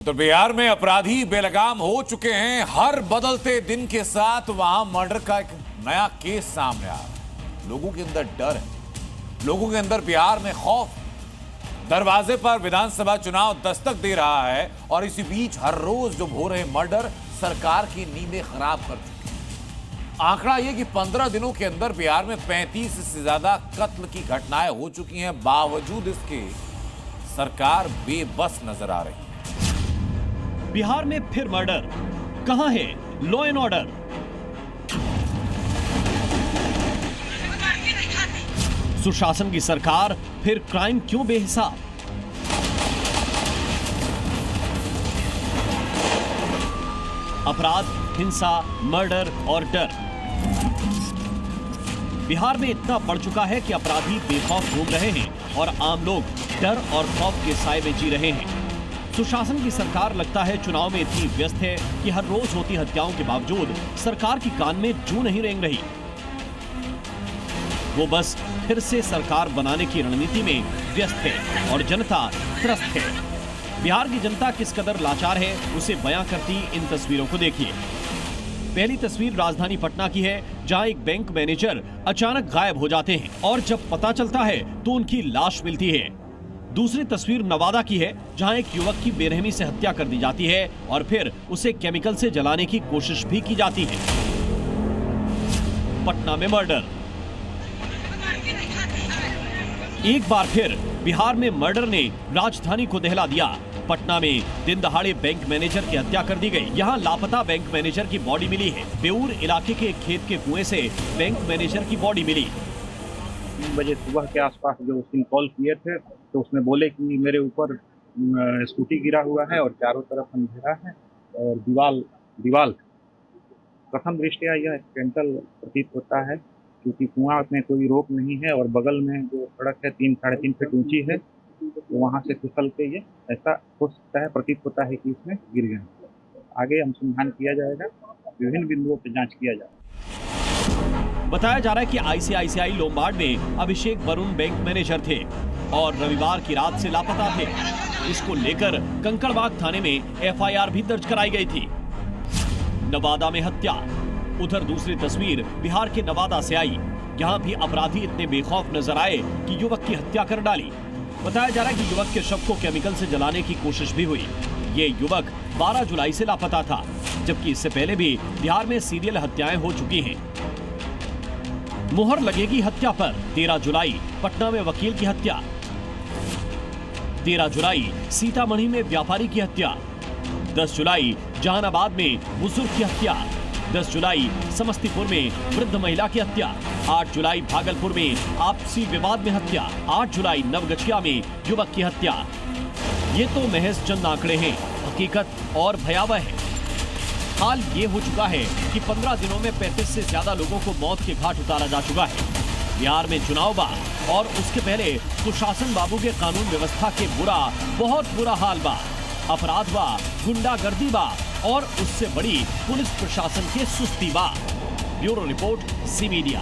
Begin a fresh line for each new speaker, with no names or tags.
तो बिहार में अपराधी बेलगाम हो चुके हैं। हर बदलते दिन के साथ वहां मर्डर का एक नया केस सामने आ रहा है। लोगों के अंदर डर है, लोगों के अंदर बिहार में खौफ। दरवाजे पर विधानसभा चुनाव दस्तक दे रहा है और इसी बीच हर रोज जो हो रहे मर्डर सरकार की नींदें खराब कर चुके हैं। आंकड़ा यह कि 15 दिनों के अंदर बिहार में 35 से ज्यादा कत्ल की घटनाएं हो चुकी हैं। बावजूद इसके सरकार बेबस नजर आ रही है।
बिहार में फिर मर्डर, कहां है लॉ एंड ऑर्डर? सुशासन की सरकार, फिर क्राइम क्यों बेहिसाब? अपराध, हिंसा, मर्डर और डर। बिहार में इतना बढ़ चुका है कि अपराधी बेखौफ घूम रहे हैं और आम लोग डर और खौफ के साए में जी रहे हैं। सुशासन की सरकार लगता है चुनाव में इतनी व्यस्त है कि हर रोज होती हत्याओं के बावजूद सरकार की कान में जूं नहीं रेंग रही। वो बस फिर से सरकार बनाने की रणनीति में व्यस्त है और जनता त्रस्त है। बिहार की जनता किस कदर लाचार है उसे बयां करती इन तस्वीरों को देखिए। पहली तस्वीर राजधानी पटना की है, जहां एक बैंक मैनेजर अचानक गायब हो जाते हैं और जब पता चलता है तो उनकी लाश मिलती है। दूसरी तस्वीर नवादा की है, जहां एक युवक की बेरहमी से हत्या कर दी जाती है और फिर उसे केमिकल से जलाने की कोशिश भी की जाती है। पटना में मर्डर। एक बार फिर बिहार में मर्डर ने राजधानी को दहला दिया। पटना में दिन दहाड़े बैंक मैनेजर की हत्या कर दी गई। यहाँ लापता बैंक मैनेजर की बॉडी मिली है। बेऊर इलाके के खेत के कुएं से बैंक मैनेजर की बॉडी मिली।
3 बजे सुबह के आसपास जो उसने कॉल किए थे तो उसने बोले कि मेरे ऊपर स्कूटी गिरा हुआ है और चारों तरफ अंधेरा है और दीवाल प्रथम दृष्टया यह एक्सीडेंटल प्रतीत होता है, क्योंकि कुआं में कोई रोक नहीं है और बगल में जो सड़क है 3-3.5 फीट ऊंची है, तो वहां से फिसल के ये ऐसा हो सकता है, प्रतीत होता है कि इसमें गिर गए। आगे अनुसंधान किया जाएगा, विभिन्न बिंदुओं पर जांच किया जाएगा।
बताया जा रहा है कि आईसीआईसीआई लोम्बार्ड में अभिषेक वरुण बैंक मैनेजर थे और रविवार की रात से लापता थे। इसको लेकर कंकड़बाग थाने में एफआईआर भी दर्ज कराई गई थी। नवादा में हत्या। उधर दूसरी तस्वीर बिहार के नवादा से आई। यहाँ भी अपराधी इतने बेखौफ नजर आए कि युवक की हत्या कर डाली। बताया जा रहा है कि युवक के शव को केमिकल से जलाने की कोशिश भी हुई। ये युवक 12 जुलाई से लापता था, जबकि इससे पहले भी बिहार में सीरियल हत्याएं हो चुकी हैं। मुहर लगेगी हत्या पर। 13 जुलाई पटना में वकील की हत्या। 13 जुलाई सीतामढ़ी में व्यापारी की हत्या। 10 जुलाई जहानाबाद में बुजुर्ग की हत्या। 10 जुलाई समस्तीपुर में वृद्ध महिला की हत्या। 8 जुलाई भागलपुर में आपसी विवाद में हत्या। 8 जुलाई नवगछिया में युवक की हत्या। ये तो महज चंद आंकड़े हैं, हकीकत और भयावह है। हाल ये हो चुका है कि 15 दिनों में 35 से ज्यादा लोगों को मौत के घाट उतारा जा चुका है। बिहार में चुनाव बा और उसके पहले सुशासन बाबू के कानून व्यवस्था के बहुत बुरा हाल बा। अपराध बा, गुंडागर्दी बा और उससे बड़ी पुलिस प्रशासन के सुस्ती बा। Bureau report, C media.